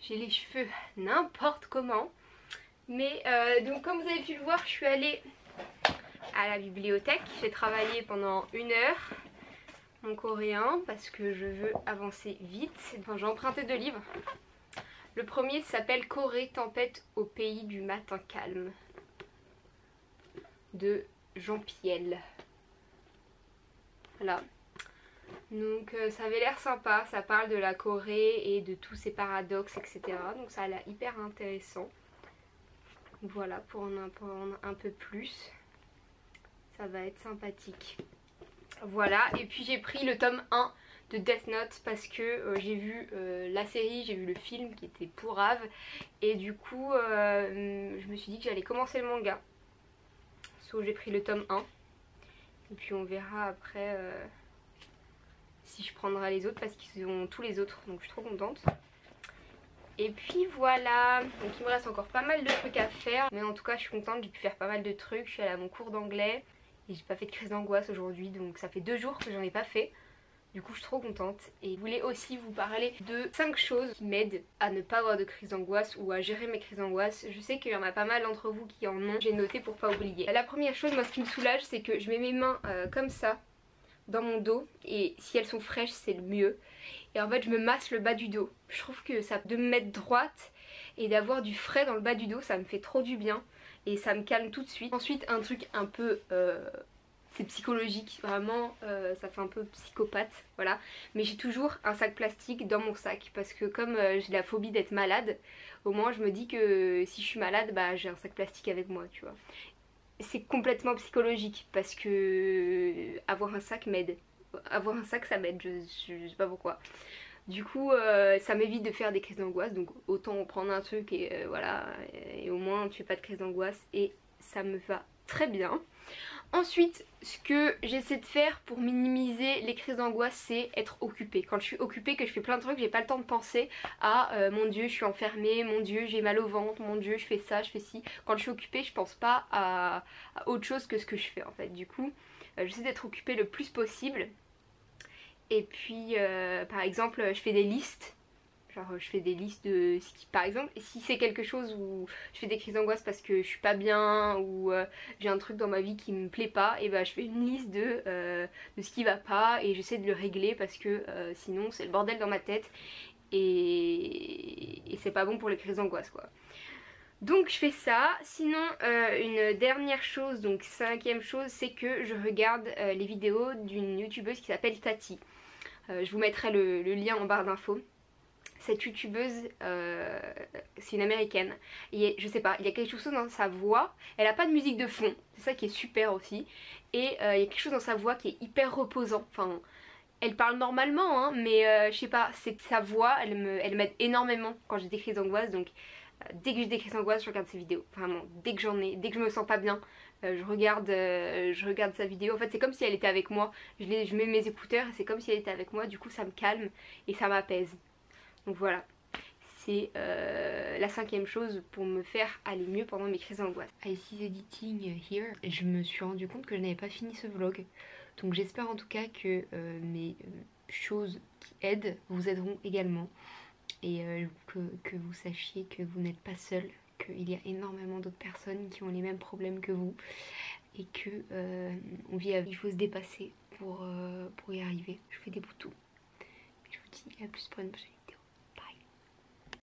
j'ai les cheveux n'importe comment. Mais donc comme vous avez pu le voir, je suis allée à la bibliothèque. J'ai travaillé pendant 1 heure mon coréen parce que je veux avancer vite. Enfin, j'ai emprunté 2 livres. Le premier s'appelle Corée, tempête au pays du matin calme de Jean Piel. Voilà. Donc ça avait l'air sympa, ça parle de la Corée et de tous ses paradoxes, etc. Donc ça a l'air hyper intéressant. Voilà, pour en apprendre un peu plus, ça va être sympathique. Voilà, et puis j'ai pris le tome 1 de Death Note parce que j'ai vu la série, j'ai vu le film qui était pourrave. Et du coup, je me suis dit que j'allais commencer le manga. So j'ai pris le tome 1. Et puis on verra après si je prendrai les autres parce qu'ils ont tous les autres. Donc je suis trop contente. Et puis voilà, donc il me reste encore pas mal de trucs à faire. Mais en tout cas je suis contente, j'ai pu faire pas mal de trucs. Je suis allée à mon cours d'anglais et j'ai pas fait de crise d'angoisse aujourd'hui. Donc ça fait 2 jours que j'en ai pas fait. Du coup je suis trop contente. Et je voulais aussi vous parler de 5 choses qui m'aident à ne pas avoir de crise d'angoisse ou à gérer mes crises d'angoisse. Je sais qu'il y en a pas mal d'entre vous qui en ont. J'ai noté pour pas oublier. La première chose, moi ce qui me soulage, c'est que je mets mes mains comme ça dans mon dos, et si elles sont fraîches c'est le mieux. Et en fait je me masse le bas du dos. Je trouve que ça, de me mettre droite et d'avoir du frais dans le bas du dos, ça me fait trop du bien et ça me calme tout de suite. Ensuite un truc un peu c'est psychologique, vraiment ça fait un peu psychopathe, voilà. Mais j'ai toujours un sac plastique dans mon sac parce que comme j'ai la phobie d'être malade, au moins je me dis que si je suis malade, bah j'ai un sac plastique avec moi, tu vois. C'est complètement psychologique parce que avoir un sac m'aide. Avoir un sac ça m'aide, je sais pas pourquoi. Du coup ça m'évite de faire des crises d'angoisse, donc autant prendre un truc et voilà, et au moins tu fais pas de crise d'angoisse et ça me va très bien. Ensuite, ce que j'essaie de faire pour minimiser les crises d'angoisse, c'est être occupée. Quand je suis occupée, que je fais plein de trucs, j'ai pas le temps de penser à mon dieu je suis enfermée, mon dieu j'ai mal au ventre, mon dieu je fais ça, je fais ci. Quand je suis occupée je pense pas à autre chose que ce que je fais en fait. Du coup j'essaie d'être occupée le plus possible. Et puis par exemple je fais des listes. Genre je fais des listes de ce qui, par exemple, si c'est quelque chose où je fais des crises d'angoisse parce que je suis pas bien ou j'ai un truc dans ma vie qui me plaît pas, et bah je fais une liste de ce qui va pas et j'essaie de le régler parce que sinon c'est le bordel dans ma tête et c'est pas bon pour les crises d'angoisse quoi. Donc je fais ça. Sinon une dernière chose, donc 5e chose, c'est que je regarde les vidéos d'une youtubeuse qui s'appelle Tati. Je vous mettrai le lien en barre d'infos. Cette youtubeuse, c'est une américaine, et je sais pas, il y a quelque chose dans sa voix, elle a pas de musique de fond, c'est ça qui est super aussi, et il y a quelque chose dans sa voix qui est hyper reposant, enfin elle parle normalement hein, mais je sais pas, c'est sa voix, elle m'aide énormément quand j'ai des crises d'angoisse, donc dès que j'ai des crises d'angoisse je regarde ses vidéos, vraiment dès que j'en ai, dès que je me sens pas bien, je regarde sa vidéo. En fait c'est comme si elle était avec moi, je mets mes écouteurs et c'est comme si elle était avec moi, du coup ça me calme et ça m'apaise. Donc voilà, c'est la 5e chose pour me faire aller mieux pendant mes crises d'angoisse. I see editing here. Je me suis rendu compte que je n'avais pas fini ce vlog. Donc j'espère en tout cas que mes choses qui aident vous aideront également. Et que vous sachiez que vous n'êtes pas seul, qu'il y a énormément d'autres personnes qui ont les mêmes problèmes que vous. Et que on vit avec, il faut se dépasser pour y arriver. Je fais des boutons. Je vous dis à plus pour une prochaine.